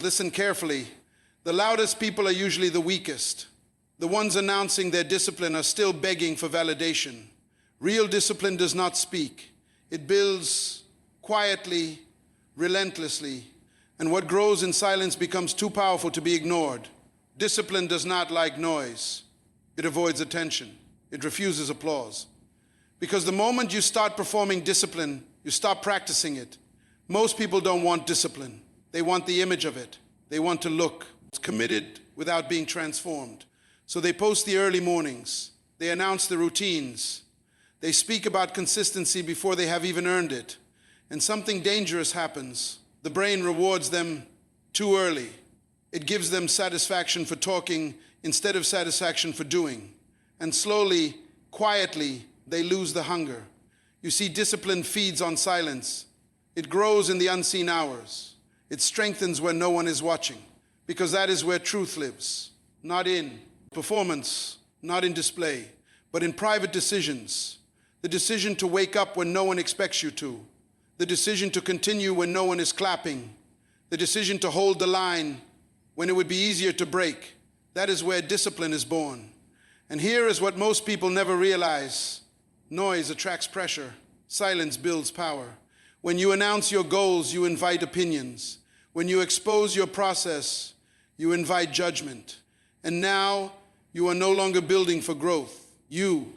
Listen carefully. The loudest people are usually the weakest. The ones announcing their discipline are still begging for validation. Real discipline does not speak. It builds quietly, relentlessly, and what grows in silence becomes too powerful to be ignored. Discipline does not like noise. It avoids attention. It refuses applause. Because the moment you start performing discipline, you stop practicing it. Most people don't want discipline. They want the image of it. They want to look committed without being transformed. So they post the early mornings. They announce the routines. They speak about consistency before they have even earned it. And something dangerous happens. The brain rewards them too early. It gives them satisfaction for talking instead of satisfaction for doing. And slowly, quietly, they lose the hunger. You see, discipline feeds on silence. It grows in the unseen hours. It strengthens when no one is watching, because that is where truth lives, not in performance, not in display, but in private decisions. The decision to wake up when no one expects you to. The decision to continue when no one is clapping. The decision to hold the line when it would be easier to break. That is where discipline is born. And here is what most people never realize. Noise attracts pressure. Silence builds power. When you announce your goals, you invite opinions. When you expose your process, you invite judgment. And now you are no longer building for growth. You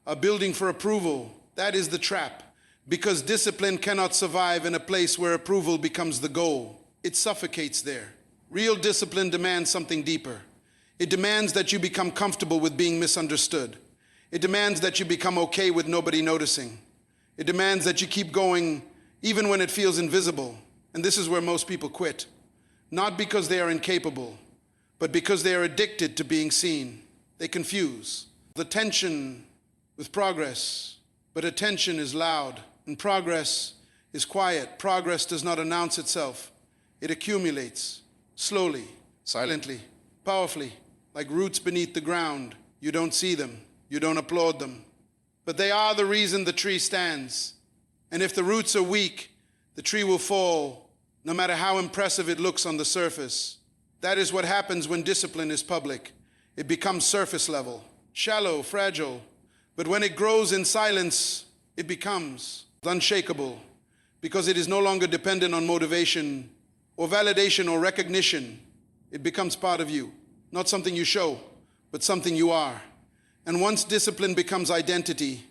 are building for approval. That is the trap. Because discipline cannot survive in a place where approval becomes the goal. It suffocates there. Real discipline demands something deeper. It demands that you become comfortable with being misunderstood. It demands that you become okay with nobody noticing. It demands that you keep going even when it feels invisible. And this is where most people quit. Not because they are incapable, but because they are addicted to being seen. They confuse the tension with progress. But attention is loud and progress is quiet. Progress does not announce itself. It accumulates slowly, silently, powerfully, like roots beneath the ground. You don't see them. You don't applaud them. But they are the reason the tree stands. And if the roots are weak, the tree will fall, no matter how impressive it looks on the surface. That is what happens when discipline is public. It becomes surface level, shallow, fragile. But when it grows in silence, it becomes unshakable, because it is no longer dependent on motivation or validation or recognition. It becomes part of you, not something you show, but something you are. And once discipline becomes identity,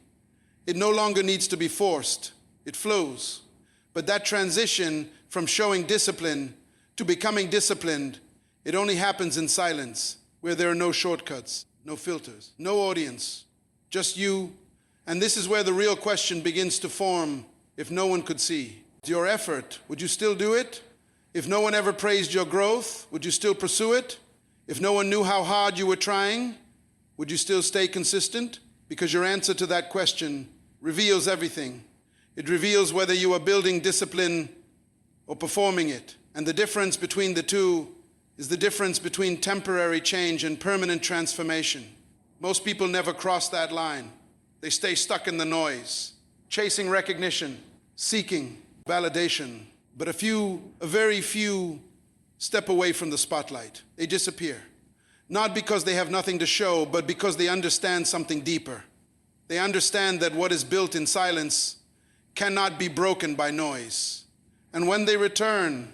it no longer needs to be forced. It flows. But that transition from showing discipline to becoming disciplined, it only happens in silence, where there are no shortcuts, no filters, no audience, just you. And this is where the real question begins to form. If no one could see your effort, would you still do it? If no one ever praised your growth, would you still pursue it? If no one knew how hard you were trying, would you still stay consistent? Because your answer to that question reveals everything. It reveals whether you are building discipline or performing it. And the difference between the two is the difference between temporary change and permanent transformation. Most people never cross that line. They stay stuck in the noise, chasing recognition, seeking validation. But a very few step away from the spotlight. They disappear. Not because they have nothing to show, but because they understand something deeper. They understand that what is built in silence cannot be broken by noise. And when they return,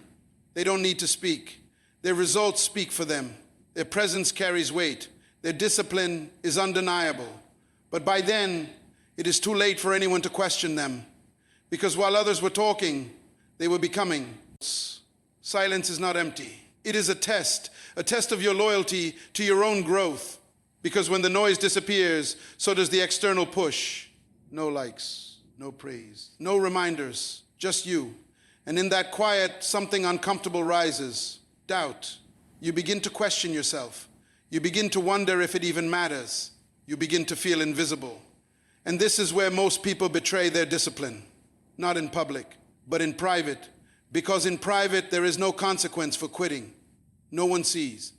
they don't need to speak. Their results speak for them. Their presence carries weight. Their discipline is undeniable. But by then, it is too late for anyone to question them. Because while others were talking, they were becoming. Silence is not empty. It is a test of your loyalty to your own growth. Because when the noise disappears, so does the external push. No likes, no praise, no reminders, just you. And in that quiet, something uncomfortable rises. Doubt. You begin to question yourself. You begin to wonder if it even matters. You begin to feel invisible. And this is where most people betray their discipline. Not in public, but in private. Because in private, there is no consequence for quitting. No one sees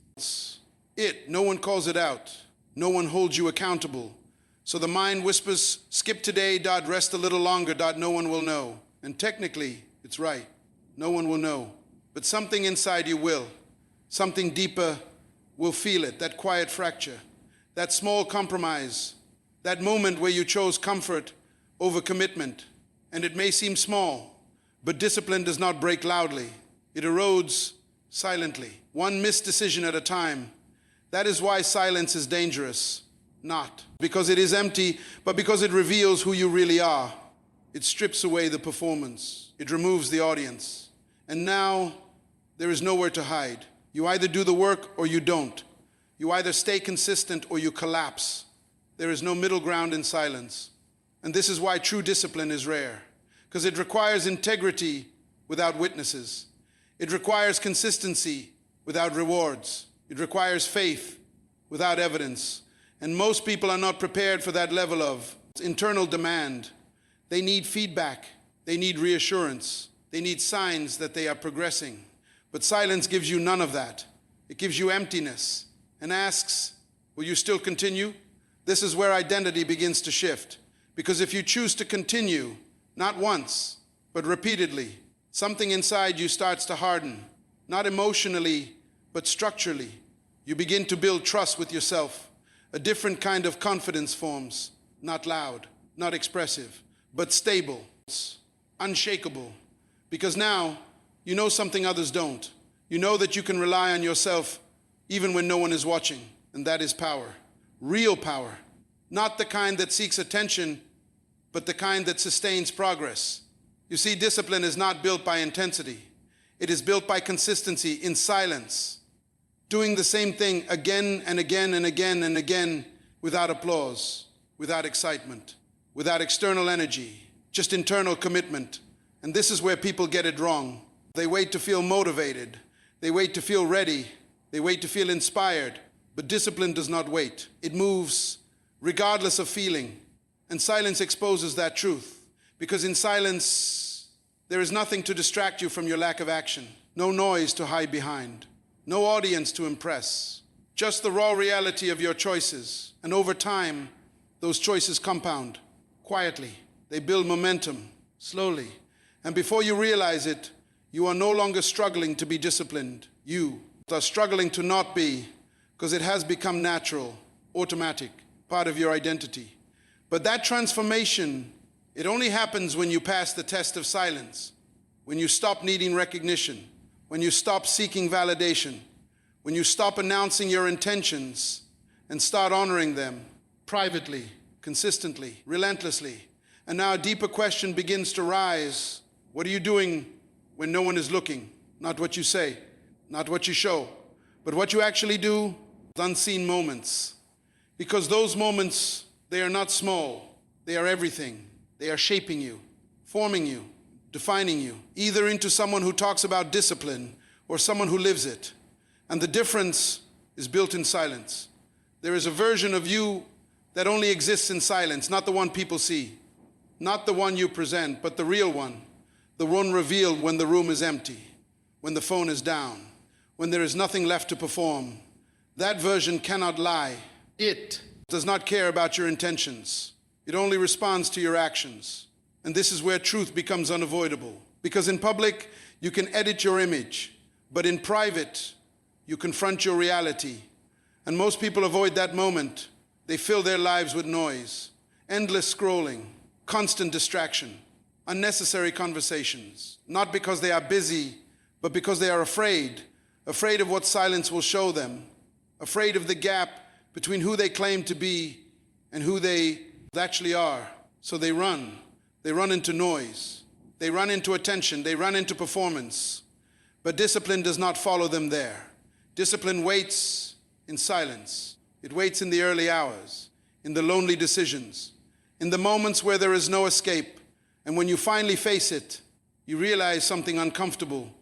it. No one calls it out. No one holds you accountable. So the mind whispers, skip today, rest a little longer, no one will know. And technically, it's right. No one will know. but something inside you will. Something deeper will feel it, that quiet fracture, that small compromise, that moment where you chose comfort over commitment. And it may seem small, but discipline does not break loudly. It erodes silently, one missed decision at a time. That is why silence is dangerous. Not because it is empty, but because it reveals who you really are. It strips away the performance. It removes the audience. And now there is nowhere to hide. You either do the work or you don't. You either stay consistent or you collapse. There is no middle ground in silence. And this is why true discipline is rare, because it requires integrity without witnesses. It requires consistency without rewards. It requires faith without evidence. And most people are not prepared for that level of internal demand. They need feedback. They need reassurance. They need signs that they are progressing. But silence gives you none of that. It gives you emptiness and asks, will you still continue? This is where identity begins to shift. Because if you choose to continue, not once, but repeatedly, something inside you starts to harden, not emotionally, but structurally. You begin to build trust with yourself. A different kind of confidence forms, not loud, not expressive, but stable, unshakable. Because now you know something others don't. You know that you can rely on yourself even when no one is watching, and that is power. Real power. Not the kind that seeks attention, but the kind that sustains progress. You see, discipline is not built by intensity. It is built by consistency in silence. Doing the same thing again and again and again and again without applause, without excitement, without external energy, just internal commitment. And this is where people get it wrong. They wait to feel motivated. They wait to feel ready. They wait to feel inspired. But discipline does not wait. It moves regardless of feeling. And silence exposes that truth. Because in silence, there is nothing to distract you from your lack of action. No noise to hide behind. No audience to impress. Just the raw reality of your choices. And over time, those choices compound. Quietly. They build momentum. Slowly. And before you realize it, you are no longer struggling to be disciplined. You are struggling to not be, because it has become natural, automatic, part of your identity. But that transformation, it only happens when you pass the test of silence, when you stop needing recognition, when you stop seeking validation, when you stop announcing your intentions and start honoring them privately, consistently, relentlessly. And now a deeper question begins to rise. What are you doing when no one is looking? Not what you say, not what you show, but what you actually do, unseen moments. Because those moments, they are not small. They are everything. They are shaping you, forming you, defining you, either into someone who talks about discipline or someone who lives it. And the difference is built in silence. There is a version of you that only exists in silence, not the one people see, not the one you present, but the real one, the one revealed when the room is empty, when the phone is down, when there is nothing left to perform. That version cannot lie. It does not care about your intentions. It only responds to your actions. And this is where truth becomes unavoidable. Because in public, you can edit your image, but in private, you confront your reality. And most people avoid that moment. They fill their lives with noise, endless scrolling, constant distraction, unnecessary conversations, not because they are busy, but because they are afraid of what silence will show them, afraid of the gap between who they claim to be and who they actually are. So they run into noise, they run into attention, they run into performance. But discipline does not follow them there. Discipline waits in silence. It waits in the early hours, in the lonely decisions, in the moments where there is no escape. And when you finally face it, you realize something uncomfortable.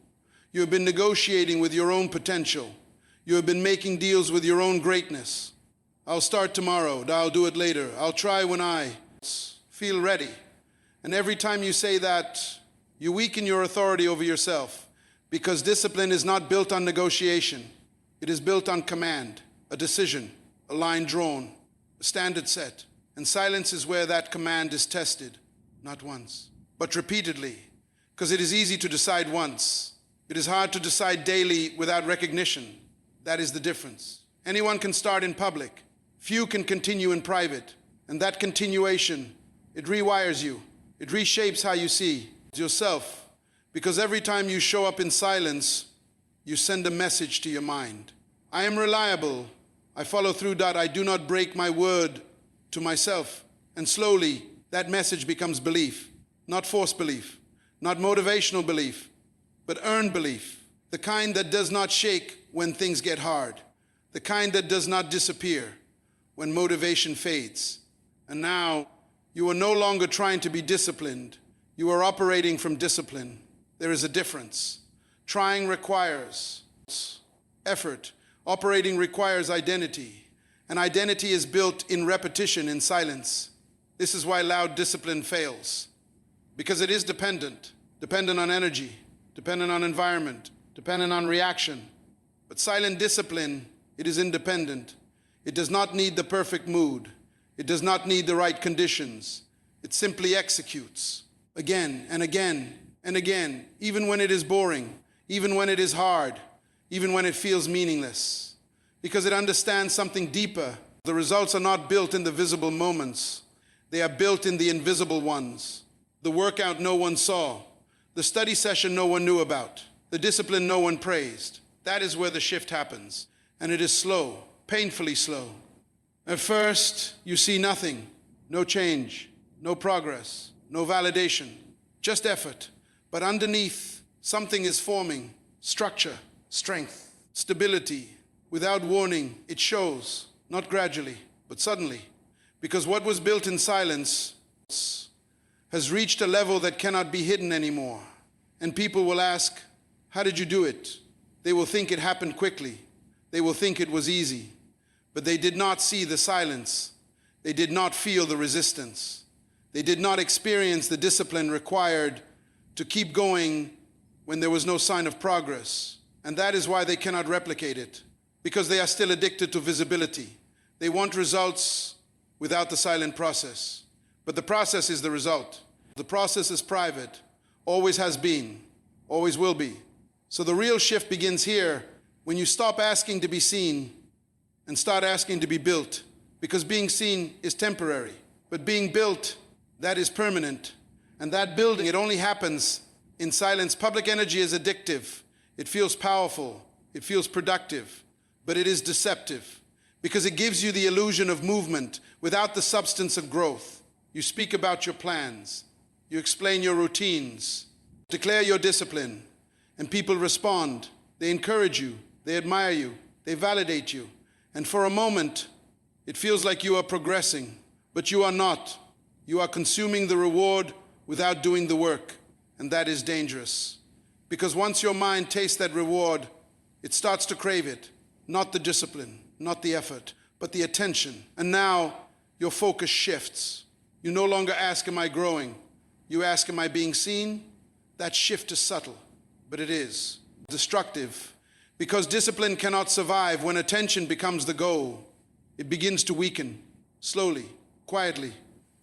You have been negotiating with your own potential. You have been making deals with your own greatness. I'll start tomorrow, I'll do it later. I'll try when I feel ready. And every time you say that, you weaken your authority over yourself, because discipline is not built on negotiation. It is built on command, a decision, a line drawn, a standard set. And silence is where that command is tested, not once, but repeatedly. Because it is easy to decide once. It is hard to decide daily without recognition. That is the difference. Anyone can start in public. Few can continue in private. And that continuation, it rewires you. It reshapes how you see yourself. Because every time you show up in silence, you send a message to your mind. I am reliable. I follow through. I do not break my word to myself. And slowly, that message becomes belief. Not forced belief. Not motivational belief. But earned belief. The kind that does not shake when things get hard. The kind that does not disappear when motivation fades. And now, you are no longer trying to be disciplined. You are operating from discipline. There is a difference. Trying requires effort. Operating requires identity. And identity is built in repetition, in silence. This is why loud discipline fails. Because it is dependent. Dependent on energy. Dependent on environment. Dependent on reaction. But silent discipline, it is independent. It does not need the perfect mood. It does not need the right conditions. It simply executes again and again and again, even when it is boring, even when it is hard, even when it feels meaningless. Because it understands something deeper. The results are not built in the visible moments. They are built in the invisible ones. The workout no one saw. The study session no one knew about. The discipline no one praised. That is where the shift happens. And it is slow, painfully slow. At first, you see nothing, no change, no progress, no validation, just effort. But underneath, something is forming, structure, strength, stability. Without warning, it shows, not gradually, but suddenly. Because what was built in silence has reached a level that cannot be hidden anymore. And people will ask, how did you do it? They will think it happened quickly. They will think it was easy. But they did not see the silence. They did not feel the resistance. They did not experience the discipline required to keep going when there was no sign of progress. And that is why they cannot replicate it, because they are still addicted to visibility. They want results without the silent process. But the process is the result. The process is private, always has been, always will be. So the real shift begins here when you stop asking to be seen and start asking to be built, because being seen is temporary, but being built, that is permanent. And that building, it only happens in silence. Public energy is addictive. It feels powerful. It feels productive, but it is deceptive because it gives you the illusion of movement without the substance of growth. You speak about your plans. You explain your routines, declare your discipline, and people respond. They encourage you. They admire you. They validate you. And for a moment, it feels like you are progressing, but you are not. You are consuming the reward without doing the work, and that is dangerous. Because once your mind tastes that reward, it starts to crave it. Not the discipline, not the effort, but the attention. And now your focus shifts. You no longer ask, am I growing? You ask, am I being seen? That shift is subtle, but it is destructive. Because discipline cannot survive when attention becomes the goal. It begins to weaken, slowly, quietly.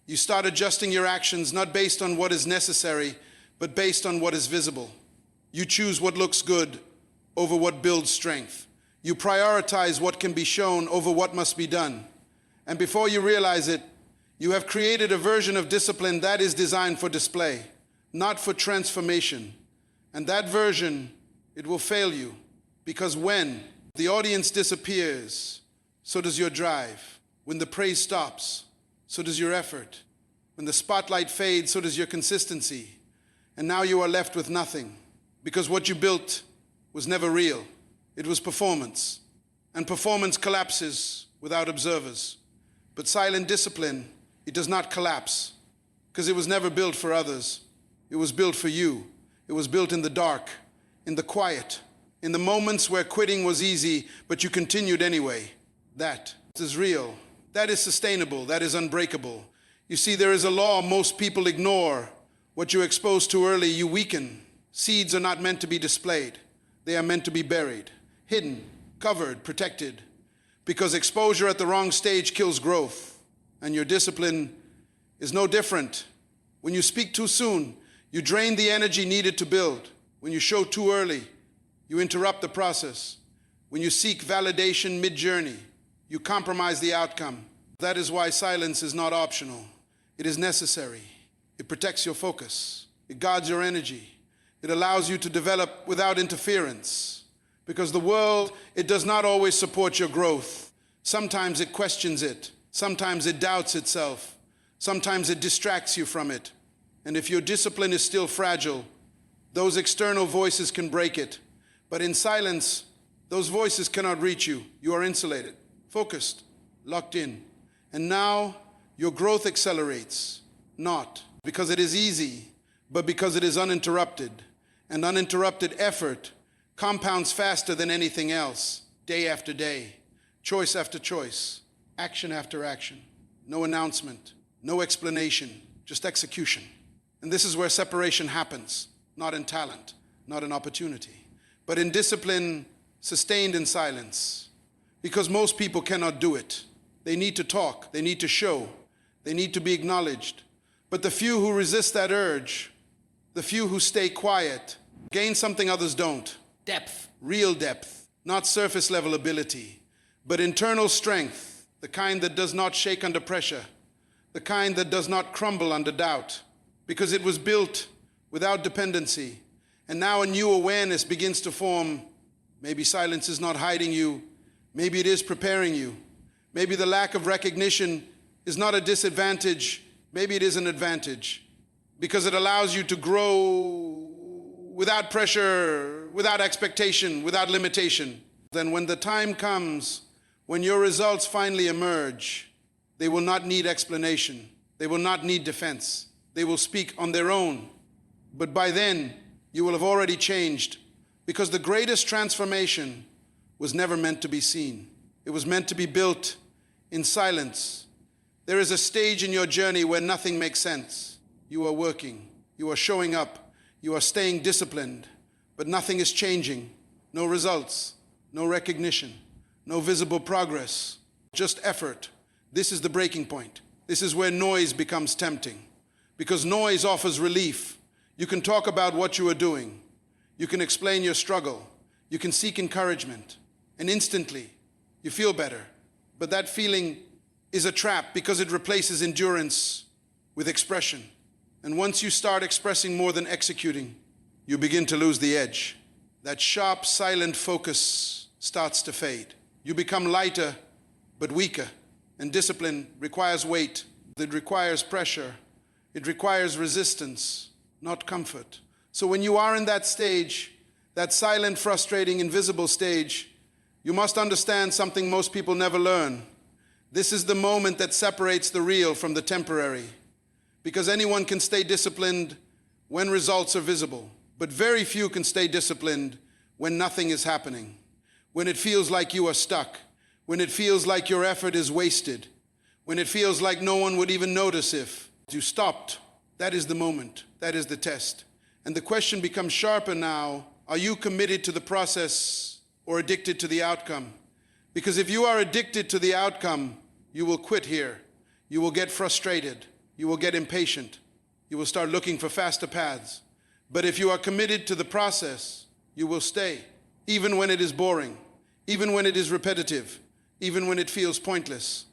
You start adjusting your actions not based on what is necessary, but based on what is visible. You choose what looks good over what builds strength. You prioritize what can be shown over what must be done. And before you realize it, you have created a version of discipline that is designed for display, not for transformation. And that version, it will fail you. Because when the audience disappears, so does your drive. When the praise stops, so does your effort. When the spotlight fades, so does your consistency. And now you are left with nothing. Because what you built was never real. It was performance. And performance collapses without observers. But silent discipline, it does not collapse. Because it was never built for others. It was built for you. It was built in the dark, in the quiet, in the moments where quitting was easy, but you continued anyway. That is real. That is sustainable. That is unbreakable. You see, there is a law most people ignore. What you expose too early, you weaken. Seeds are not meant to be displayed. They are meant to be buried, hidden, covered, protected. Because exposure at the wrong stage kills growth. And your discipline is no different. When you speak too soon, you drain the energy needed to build. When you show too early, You interrupt the process. When you seek validation mid-journey, you compromise the outcome. That is why silence is not optional. It is necessary. It protects your focus. It guards your energy. It allows you to develop without interference. Because the world, it does not always support your growth. Sometimes it questions it. Sometimes it doubts itself. Sometimes it distracts you from it. And if your discipline is still fragile, those external voices can break it. But in silence, those voices cannot reach you. You are insulated, focused, locked in. And now your growth accelerates, not because it is easy, but because it is uninterrupted. And uninterrupted effort compounds faster than anything else, day after day, choice after choice, action after action. No announcement, no explanation, just execution. And this is where separation happens, not in talent, not in opportunity, but in discipline sustained in silence. Because most people cannot do it. They need to talk, they need to show, they need to be acknowledged. But the few who resist that urge, the few who stay quiet, gain something others don't. Depth, real depth, not surface level ability, but internal strength, the kind that does not shake under pressure, the kind that does not crumble under doubt, because it was built without dependency. And now a new awareness begins to form. Maybe silence is not hiding you. Maybe it is preparing you. Maybe the lack of recognition is not a disadvantage. Maybe it is an advantage, because it allows you to grow without pressure, without expectation, without limitation. Then when the time comes, when your results finally emerge, they will not need explanation. They will not need defense. They will speak on their own. But by then, you will have already changed, because the greatest transformation was never meant to be seen. It was meant to be built in silence. There is a stage in your journey where nothing makes sense. You are working, you are showing up, you are staying disciplined, but nothing is changing. No results, no recognition, no visible progress, just effort. This is the breaking point. This is where noise becomes tempting, because noise offers relief. You can talk about what you are doing. You can explain your struggle. You can seek encouragement. And instantly, you feel better. But that feeling is a trap, because it replaces endurance with expression. And once you start expressing more than executing, you begin to lose the edge. That sharp, silent focus starts to fade. You become lighter, but weaker. And discipline requires weight. It requires pressure. It requires resistance, not comfort. So when you are in that stage, that silent, frustrating, invisible stage, you must understand something most people never learn. This is the moment that separates the real from the temporary. Because anyone can stay disciplined when results are visible, but very few can stay disciplined when nothing is happening, when it feels like you are stuck, when it feels like your effort is wasted, when it feels like no one would even notice if you stopped. That is the moment. That is the test. And the question becomes sharper now. Are you committed to the process or addicted to the outcome? Because if you are addicted to the outcome, you will quit here. You will get frustrated. You will get impatient. You will start looking for faster paths. But if you are committed to the process, you will stay, even when it is boring, even when it is repetitive, even when it feels pointless.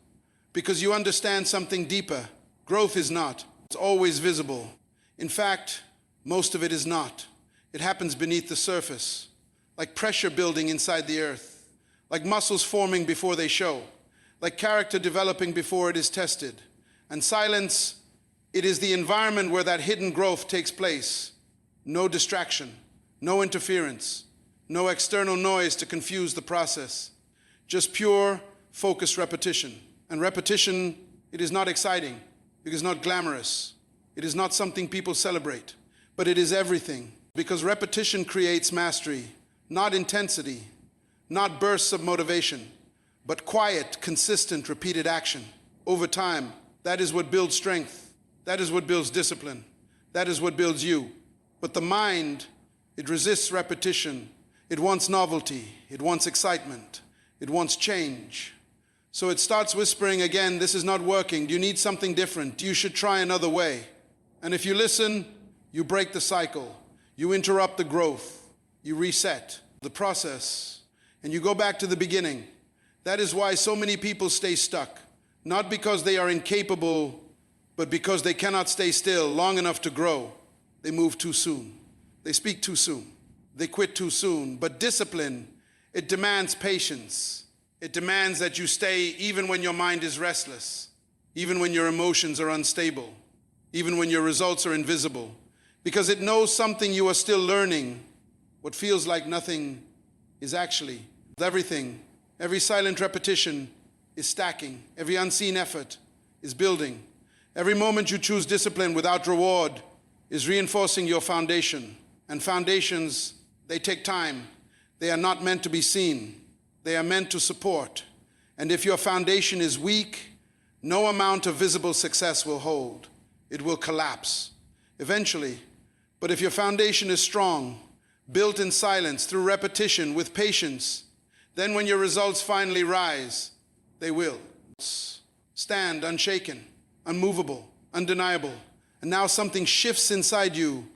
Because you understand something deeper. Growth is not. It's always visible. In fact, most of it is not. It happens beneath the surface, like pressure building inside the earth, like muscles forming before they show, like character developing before it is tested. And silence, it is the environment where that hidden growth takes place. No distraction, no interference, no external noise to confuse the process. Just pure, focused repetition. And repetition, it is not exciting. It is not glamorous. It is not something people celebrate. But it is everything, because repetition creates mastery, not intensity, not bursts of motivation, but quiet, consistent, repeated action. Over time, that is what builds strength. That is what builds discipline. That is what builds you. But the mind, it resists repetition. It wants novelty. It wants excitement. It wants change. So it starts whispering again, this is not working. You need something different. You should try another way. And if you listen, you break the cycle. You interrupt the growth. You reset. the process, and you go back to the beginning. That is why so many people stay stuck. Not because they are incapable, but because they cannot stay still long enough to grow. They move too soon. They speak too soon. They quit too soon. But discipline, it demands patience. It demands that you stay even when your mind is restless, even when your emotions are unstable, even when your results are invisible, because it knows something you are still learning, what feels like nothing is actually everything. Every silent repetition is stacking. Every unseen effort is building. Every moment you choose discipline without reward is reinforcing your foundation. And foundations, they take time. They are not meant to be seen. They are meant to support. And if your foundation is weak, no amount of visible success will hold. It will collapse eventually. But if your foundation is strong, built in silence, through repetition, with patience, then when your results finally rise, they will stand unshaken, unmovable, undeniable. And now something shifts inside you.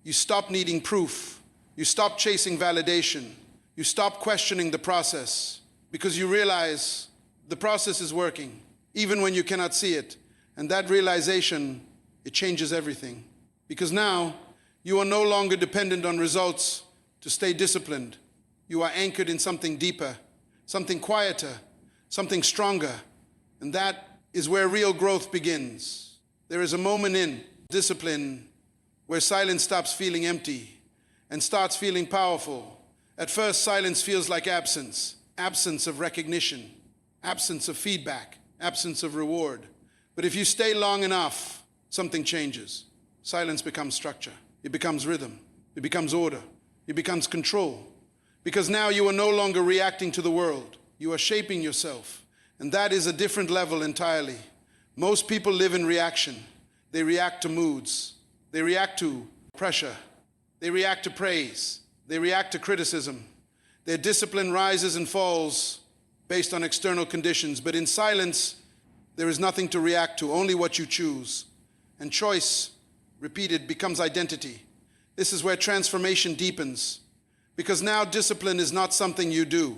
You stop needing proof. You stop chasing validation. You stop questioning the process because you realize the process is working, even when you cannot see it. And that realization, it changes everything. Because now you are no longer dependent on results to stay disciplined. You are anchored in something deeper, something quieter, something stronger. And that is where real growth begins. There is a moment in discipline where silence stops feeling empty and starts feeling powerful. At first, silence feels like absence, absence of recognition, absence of feedback, absence of reward. But if you stay long enough, something changes. Silence becomes structure. It becomes rhythm. It becomes order. It becomes control. Because now you are no longer reacting to the world. You are shaping yourself. And that is a different level entirely. Most people live in reaction. They react to moods. They react to pressure. They react to praise. They react to criticism. Their discipline rises and falls based on external conditions. But in silence, there is nothing to react to, only what you choose. And choice, repeated, becomes identity. This is where transformation deepens. Because now discipline is not something you do.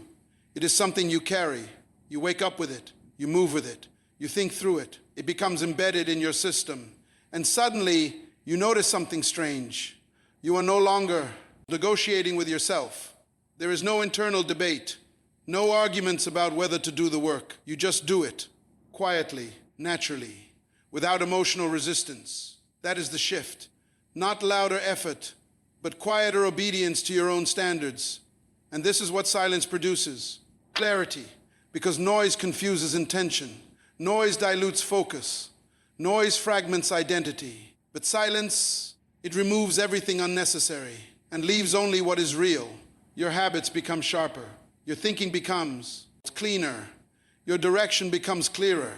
It is something you carry. You wake up with it. You move with it. You think through it. It becomes embedded in your system. And suddenly, you notice something strange. You are no longer negotiating with yourself. There is no internal debate. No arguments about whether to do the work. You just do it. Quietly, naturally, without emotional resistance. That is the shift. Not louder effort, but quieter obedience to your own standards. And this is what silence produces. Clarity, because noise confuses intention. Noise dilutes focus. Noise fragments identity. But silence, it removes everything unnecessary and leaves only what is real. Your habits become sharper. Your thinking becomes cleaner. Your direction becomes clearer.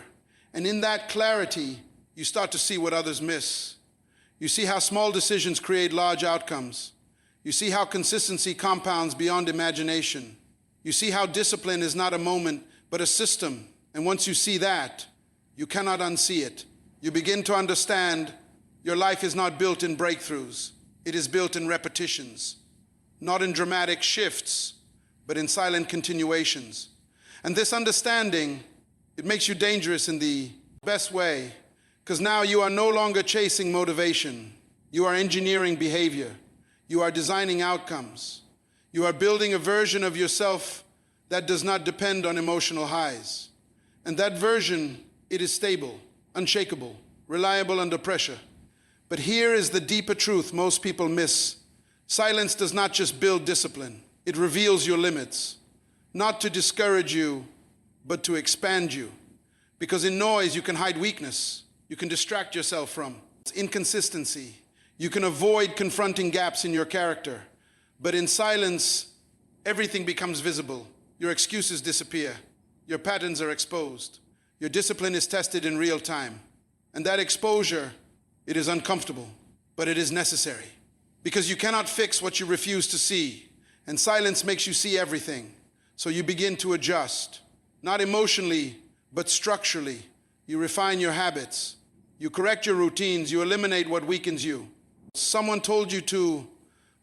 And in that clarity, you start to see what others miss. You see how small decisions create large outcomes. You see how consistency compounds beyond imagination. You see how discipline is not a moment, but a system. And once you see that, you cannot unsee it. You begin to understand your life is not built in breakthroughs. It is built in repetitions, not in dramatic shifts, but in silent continuations. And this understanding, it makes you dangerous in the best way, because now you are no longer chasing motivation. You are engineering behavior. You are designing outcomes. You are building a version of yourself that does not depend on emotional highs. And that version, it is stable, unshakable, reliable under pressure. But here is the deeper truth most people miss. Silence does not just build discipline. It reveals your limits, not to discourage you, but to expand you. Because in noise, you can hide weakness. You can distract yourself from inconsistency. You can avoid confronting gaps in your character. But in silence, everything becomes visible. Your excuses disappear. Your patterns are exposed. Your discipline is tested in real time. And that exposure, it is uncomfortable, but it is necessary. Because you cannot fix what you refuse to see. And silence makes you see everything. So you begin to adjust, not emotionally, but structurally. You refine your habits. You correct your routines. You eliminate what weakens you. Someone told you to,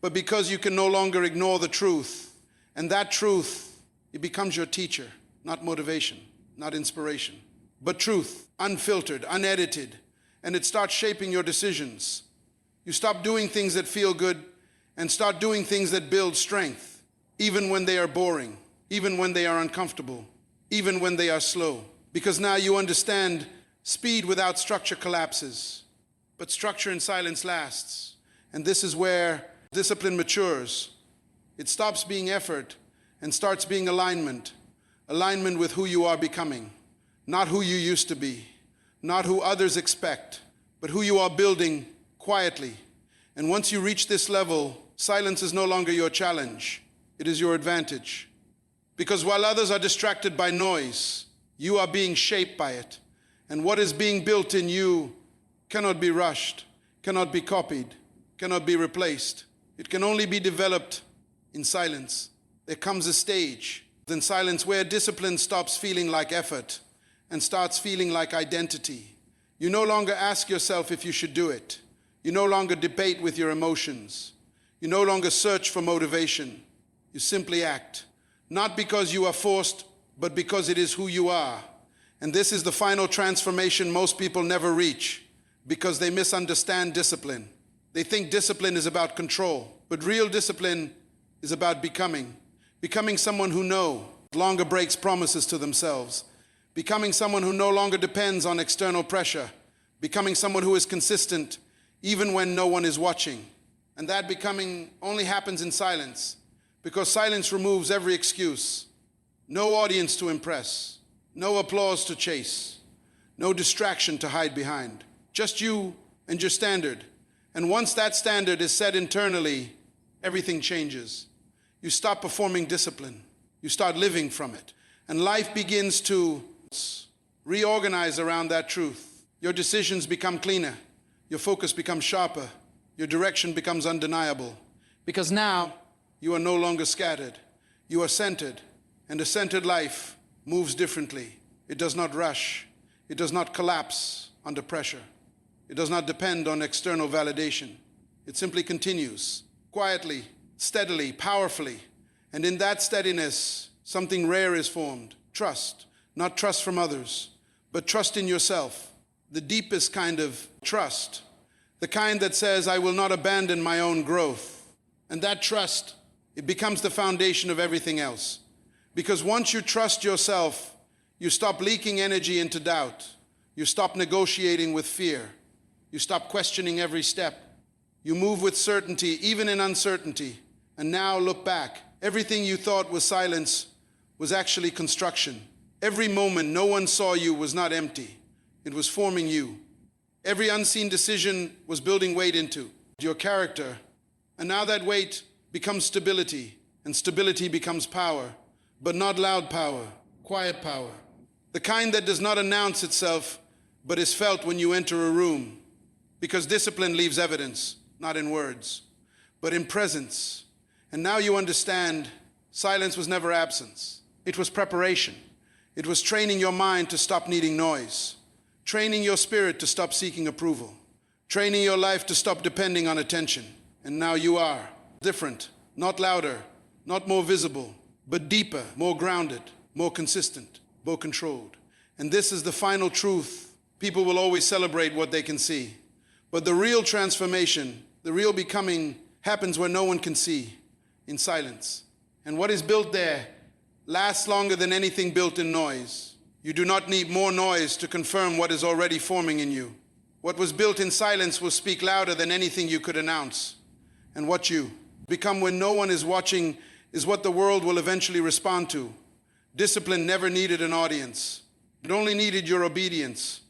but because you can no longer ignore the truth, And that truth, it becomes your teacher, not motivation, not inspiration, but truth, unfiltered, unedited, and it starts shaping your decisions. You stop doing things that feel good and start doing things that build strength, even when they are boring, even when they are uncomfortable, even when they are slow. Because now you understand speed without structure collapses, but structure in silence lasts. And this is where discipline matures. It stops being effort and starts being alignment. Alignment with who you are becoming, not who you used to be, not who others expect, but who you are building quietly. And once you reach this level, silence is no longer your challenge, it is your advantage. Because while others are distracted by noise, you are being shaped by it. And what is being built in you cannot be rushed, cannot be copied, cannot be replaced. It can only be developed in silence. There comes a stage in silence where discipline stops feeling like effort and starts feeling like identity. You no longer ask yourself if you should do it. You no longer debate with your emotions. You no longer search for motivation. You simply act, not because you are forced, but because it is who you are. And this is the final transformation most people never reach because they misunderstand discipline. They think discipline is about control, but real discipline is about becoming. Becoming someone who no longer breaks promises to themselves. Becoming someone who no longer depends on external pressure. Becoming someone who is consistent even when no one is watching. And that becoming only happens in silence, because silence removes every excuse. No audience to impress, no applause to chase, no distraction to hide behind. Just you and your standard. And once that standard is set internally, everything changes. You stop performing discipline. You start living from it. And life begins to reorganize around that truth. Your decisions become cleaner. Your focus becomes sharper. Your direction becomes undeniable. Because now you are no longer scattered. You are centered. And a centered life moves differently. It does not rush. It does not collapse under pressure. It does not depend on external validation. It simply continues, quietly, steadily, powerfully. And in that steadiness, something rare is formed. Trust. Not trust from others, but trust in yourself. The deepest kind of trust. The kind that says, I will not abandon my own growth. And that trust, it becomes the foundation of everything else. Because once you trust yourself, you stop leaking energy into doubt. You stop negotiating with fear. You stop questioning every step. You move with certainty, even in uncertainty. And now look back. Everything you thought was silence was actually construction. Every moment no one saw you was not empty. It was forming you. Every unseen decision was building weight into your character. And now that weight becomes stability, and stability becomes power. But not loud power, quiet power. The kind that does not announce itself, but is felt when you enter a room. Because discipline leaves evidence, not in words, but in presence. And now you understand silence was never absence. It was preparation. It was training your mind to stop needing noise. Training your spirit to stop seeking approval. Training your life to stop depending on attention. And now you are different, not louder, not more visible, but deeper, more grounded, more consistent, more controlled. And this is the final truth. People will always celebrate what they can see. But the real transformation, the real becoming, happens where no one can see, in silence. And what is built there lasts longer than anything built in noise. You do not need more noise to confirm what is already forming in you. What was built in silence will speak louder than anything you could announce. And what you become when no one is watching is what the world will eventually respond to. Discipline never needed an audience. It only needed your obedience.